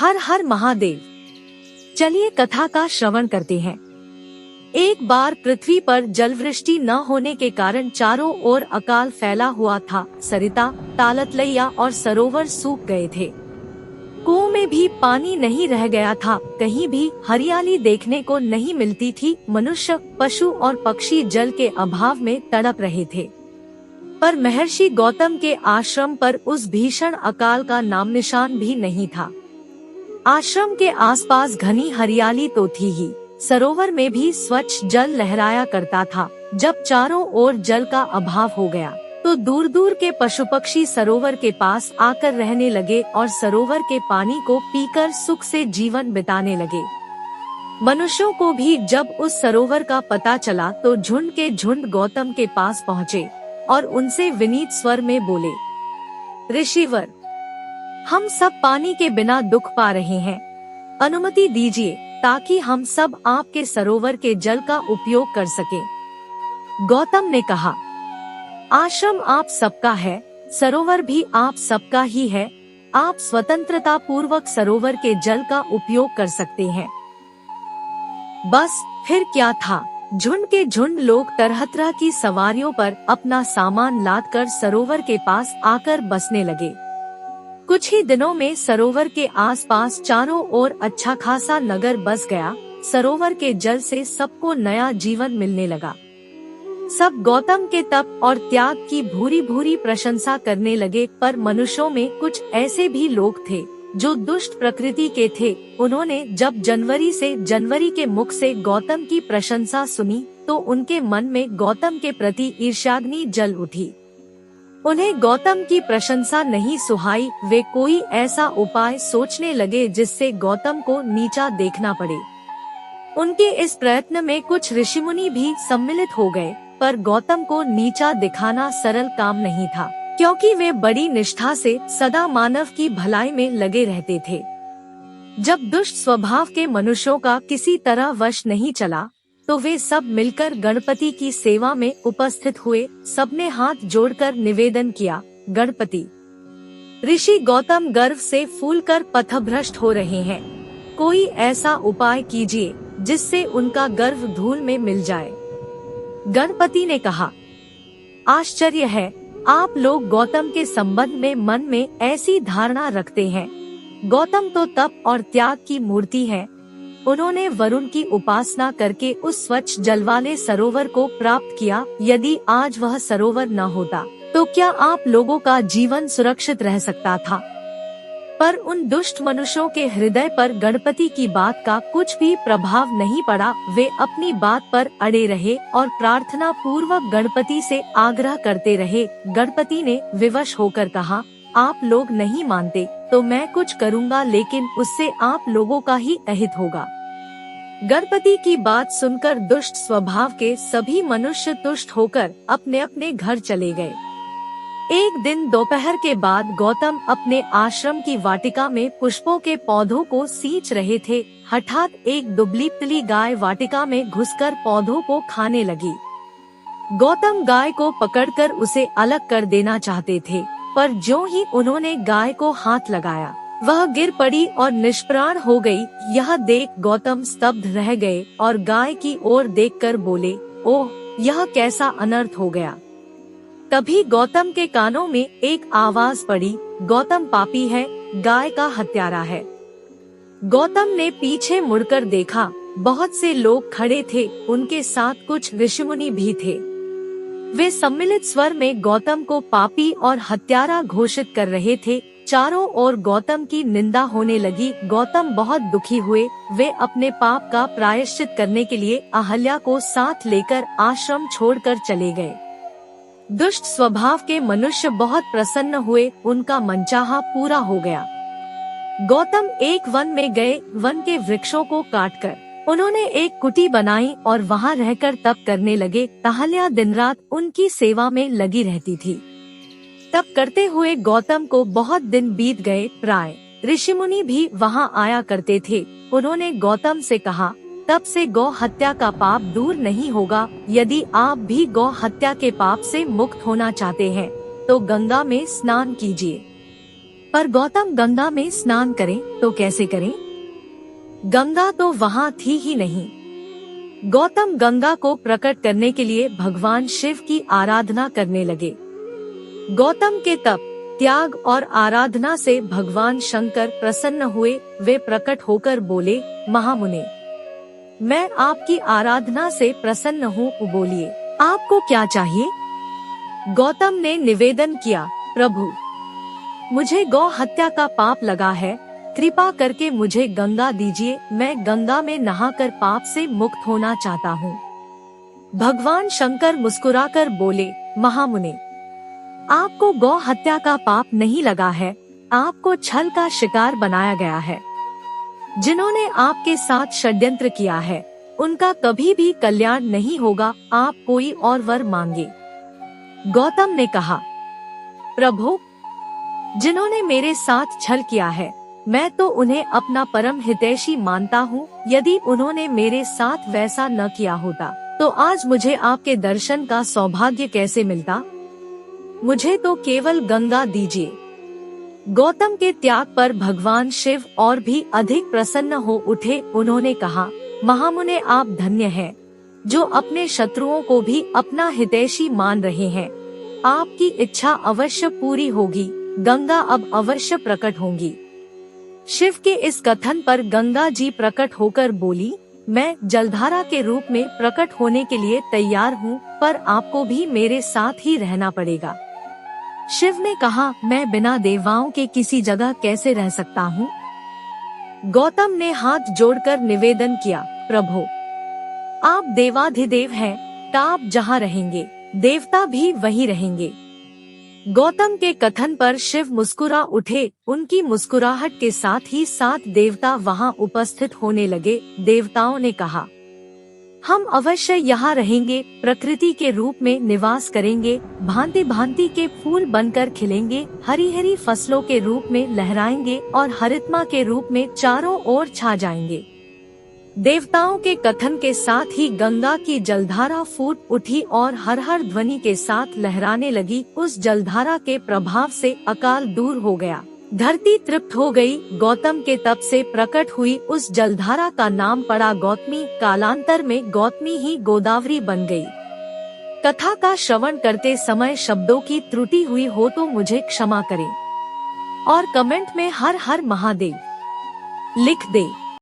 हर हर महादेव। चलिए कथा का श्रवण करते हैं। एक बार पृथ्वी पर जलवृष्टि न होने के कारण चारों ओर अकाल फैला हुआ था। सरिता, तालतलैया और सरोवर सूख गए थे। कुओं में भी पानी नहीं रह गया था। कहीं भी हरियाली देखने को नहीं मिलती थी। मनुष्य, पशु और पक्षी जल के अभाव में तड़प रहे थे। पर महर्षि गौतम के आश्रम पर उस भीषण अकाल का नाम निशान भी नहीं था। आश्रम के आसपास घनी हरियाली तो थी ही, सरोवर में भी स्वच्छ जल लहराया करता था। जब चारों ओर जल का अभाव हो गया तो दूर दूर के पशु पक्षी सरोवर के पास आकर रहने लगे और सरोवर के पानी को पीकर सुख से जीवन बिताने लगे। मनुष्यों को भी जब उस सरोवर का पता चला तो झुंड के झुंड गौतम के पास पहुँचे और उनसे विनीत स्वर में बोले, ऋषिवर, हम सब पानी के बिना दुख पा रहे हैं। अनुमति दीजिए ताकि हम सब आपके सरोवर के जल का उपयोग कर सकें। गौतम ने कहा, आश्रम आप सबका है, सरोवर भी आप सबका ही है। आप स्वतंत्रता पूर्वक सरोवर के जल का उपयोग कर सकते हैं। बस फिर क्या था, झुंड के झुंड लोग तरह तरह की सवारियों पर अपना सामान लादकर सरोवर के पास आकर बसने लगे। कुछ ही दिनों में सरोवर के आसपास चारों ओर अच्छा खासा नगर बस गया। सरोवर के जल से सबको नया जीवन मिलने लगा। सब गौतम के तप और त्याग की भूरी भूरी प्रशंसा करने लगे। पर मनुष्यों में कुछ ऐसे भी लोग थे जो दुष्ट प्रकृति के थे। उन्होंने जब जनवरी के मुख से गौतम की प्रशंसा सुनी तो उनके मन में गौतम के प्रति ईर्ष्याग्नि जल उठी। उन्हें गौतम की प्रशंसा नहीं सुहाई। वे कोई ऐसा उपाय सोचने लगे जिससे गौतम को नीचा देखना पड़े। उनके इस प्रयत्न में कुछ ऋषिमुनि भी सम्मिलित हो गए, पर गौतम को नीचा दिखाना सरल काम नहीं था, क्योंकि वे बड़ी निष्ठा से सदा मानव की भलाई में लगे रहते थे। जब दुष्ट स्वभाव के मनुष्यों का किसी तरह वश नहीं चला तो वे सब मिलकर गणपति की सेवा में उपस्थित हुए। सबने हाथ जोड़कर निवेदन किया, गणपति, ऋषि गौतम गर्व से फूलकर पथभ्रष्ट हो रहे हैं। कोई ऐसा उपाय कीजिए जिससे उनका गर्व धूल में मिल जाए। गणपति ने कहा, आश्चर्य है, आप लोग गौतम के संबंध में मन में ऐसी धारणा रखते हैं। गौतम तो तप और त्याग की मूर्ति है। उन्होंने वरुण की उपासना करके उस स्वच्छ जल वाले सरोवर को प्राप्त किया। यदि आज वह सरोवर न होता तो क्या आप लोगों का जीवन सुरक्षित रह सकता था? पर उन दुष्ट मनुष्यों के हृदय पर गणपति की बात का कुछ भी प्रभाव नहीं पड़ा। वे अपनी बात पर अड़े रहे और प्रार्थना पूर्वक गणपति से आग्रह करते रहे। गणपति ने विवश होकर कहा, आप लोग नहीं मानते तो मैं कुछ करूँगा, लेकिन उससे आप लोगों का ही अहित होगा। गणपति की बात सुनकर दुष्ट स्वभाव के सभी मनुष्य तुष्ट होकर अपने अपने घर चले गए। एक दिन दोपहर के बाद गौतम अपने आश्रम की वाटिका में पुष्पों के पौधों को सींच रहे थे। हठात एक दुबली पतली गाय वाटिका में घुसकर पौधों को खाने लगी। गौतम गाय को पकड़कर उसे अलग कर देना चाहते थे, पर ज्यों ही उन्होंने गाय को हाथ लगाया वह गिर पड़ी और निष्प्राण हो गई। यह देख गौतम स्तब्ध रह गए और गाय की ओर देखकर बोले, ओह, यह कैसा अनर्थ हो गया। तभी गौतम के कानों में एक आवाज पड़ी, गौतम पापी है, गाय का हत्यारा है। गौतम ने पीछे मुड़कर देखा, बहुत से लोग खड़े थे, उनके साथ कुछ ऋषिमुनि भी थे। वे सम्मिलित स्वर में गौतम को पापी और हत्यारा घोषित कर रहे थे। चारों ओर गौतम की निंदा होने लगी। गौतम बहुत दुखी हुए। वे अपने पाप का प्रायश्चित करने के लिए अहल्या को साथ लेकर आश्रम छोड़कर चले गए। दुष्ट स्वभाव के मनुष्य बहुत प्रसन्न हुए, उनका मनचाहा पूरा हो गया। गौतम एक वन में गए। वन के वृक्षों को काटकर उन्होंने एक कुटी बनाई और वहां रहकर तप करने लगे। अहल्या दिन रात उनकी सेवा में लगी रहती थी। तप करते हुए गौतम को बहुत दिन बीत गए। प्राय ऋषिमुनि भी वहां आया करते थे। उन्होंने गौतम से कहा, तब से गौ हत्या का पाप दूर नहीं होगा। यदि आप भी गौ हत्या के पाप से मुक्त होना चाहते हैं तो गंगा में स्नान कीजिए। पर गौतम गंगा में स्नान करें तो कैसे करें? गंगा तो वहाँ थी ही नहीं। गौतम गंगा को प्रकट करने के लिए भगवान शिव की आराधना करने लगे। गौतम के तप, त्याग और आराधना से भगवान शंकर प्रसन्न हुए। वे प्रकट होकर बोले, महामुने, मैं आपकी आराधना से प्रसन्न हूँ, बोलिए आपको क्या चाहिए? गौतम ने निवेदन किया, प्रभु, मुझे गौ हत्या का पाप लगा है, कृपा करके मुझे गंगा दीजिए, मैं गंगा में नहाकर पाप से मुक्त होना चाहता हूँ। भगवान शंकर मुस्कुराकर बोले, महामुने, आपको गौ हत्या का पाप नहीं लगा है, आपको छल का शिकार बनाया गया है। जिन्होंने आपके साथ षड्यंत्र किया है, उनका कभी भी कल्याण नहीं होगा, आप कोई और वर मांगे। गौतम ने कहा, प्रभु, जिन्होंने मेरे साथ छल किया है, मैं तो उन्हें अपना परम हितैषी मानता हूँ। यदि उन्होंने मेरे साथ वैसा न किया होता, तो आज मुझे आपके दर्शन का सौभाग्य कैसे मिलता? मुझे तो केवल गंगा दीजिए। गौतम के त्याग पर भगवान शिव और भी अधिक प्रसन्न हो उठे। उन्होंने कहा, महामुने, आप धन्य हैं, जो अपने शत्रुओं को भी अपना हितैषी मान रहे हैं। आपकी इच्छा अवश्य पूरी होगी, गंगा अब अवश्य प्रकट होंगी। शिव के इस कथन पर गंगा जी प्रकट होकर बोली, मैं जलधारा के रूप में प्रकट होने के लिए तैयार हूँ, पर आपको भी मेरे साथ ही रहना पड़ेगा। शिव ने कहा, मैं बिना देवताओं के किसी जगह कैसे रह सकता हूँ? गौतम ने हाथ जोड़कर निवेदन किया, प्रभु, आप देवाधिदेव हैं, आप जहाँ रहेंगे, देवता भी वहीं रहेंगे। गौतम के कथन पर शिव मुस्कुरा उठे। उनकी मुस्कुराहट के साथ ही 7 देवता वहां उपस्थित होने लगे। देवताओं ने कहा, हम अवश्य यहाँ रहेंगे, प्रकृति के रूप में निवास करेंगे, भांति भांति के फूल बनकर खिलेंगे, हरी हरी फसलों के रूप में लहराएंगे और हरितमा के रूप में चारों ओर छा जाएंगे। देवताओं के कथन के साथ ही गंगा की जलधारा फूट उठी और हर हर ध्वनि के साथ लहराने लगी। उस जलधारा के प्रभाव से अकाल दूर हो गया, धरती तृप्त हो गई। गौतम के तप से प्रकट हुई उस जलधारा का नाम पड़ा गौतमी। कालांतर में गौतमी ही गोदावरी बन गई। कथा का श्रवण करते समय शब्दों की त्रुटि हुई हो तो मुझे क्षमा करें और कमेंट में हर हर महादेव लिख दे।